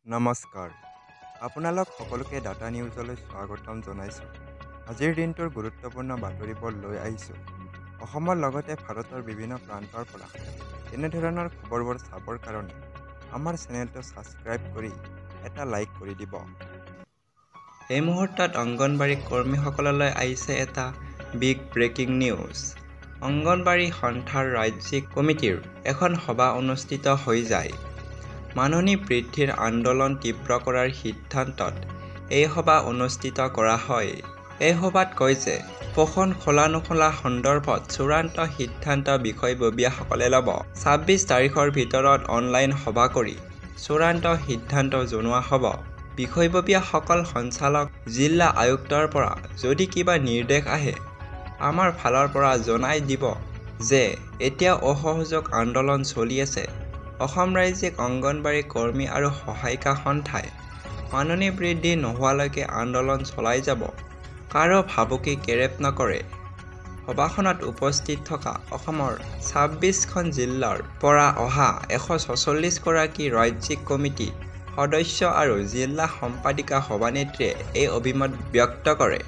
নমস্কাৰ আপোনালোক সকলোকে ডাটা নিউজলৈ স্বাগতম জনাইছোঁ। আজিৰ দিনটোৰ গুৰুত্বপূৰ্ণ বাতৰিবোৰ লৈ আহিছোঁ। অসমৰ লগতে ভাৰতৰ বিভিন্ন প্ৰান্তৰ পৰা এনেধৰণৰ খবৰবোৰ চাবৰ কাৰণে আমাৰ চেনেলটো ছাবস্ক্ৰাইব কৰি এটা লাইক কৰি দিব। এই মুহূৰ্তত অংগনবাড়ী কৰ্মীসকললৈ আহিছে এটা বিগ ব্ৰেকিং নিউজ। অংগনবাড়ী সন্থাৰ ৰাজ্যিক কমিটিৰ এখন সভা অনুষ্ঠিত হৈ যায়। মাননি বৃদ্ধিৰ আন্দোলন তীব্ৰ কৰাৰ সিদ্ধান্তত এই সভা অনুষ্ঠিত কৰা হয়। এই সভাত কয় যে পোষণ খোলা-নোখোলা সন্দৰ্ভত চূড়ান্ত সিদ্ধান্ত বিষয়ববীয়াসকলে ল'ব। ২৬ তাৰিখৰ ভিতৰত অনলাইন সভা কৰি চূড়ান্ত সিদ্ধান্ত জনোৱা হ'ব। বিষয়ববীয়াসকল সঞ্চালক জিলা আয়ুক্তৰ পৰা যদি কিবা নিৰ্দেশ আহে আমাৰ ফালৰ পৰা জনাই দিব যে এতিয়া অসহযোগ আন্দোলন চলি আছে। অসম ৰাজ্যিক অংগনবাড়ী কৰ্মী আৰু সহায়িকা সন্থাই মাননি বৃদ্ধি নোহোৱালৈকে আন্দোলন চলাই যাব। কাৰো ভাবুকি কেৰেপ নকৰে। সভাখনত উপস্থিত থকা অসমৰ ২৬খন জিলাৰ পৰা অহা ১৪৬ গৰাকী ৰাজ্যিক কমিটি সদস্য আৰু জিলা সম্পাদিকা সভানেত্ৰীয়ে এই অভিমত ব্যক্ত কৰে।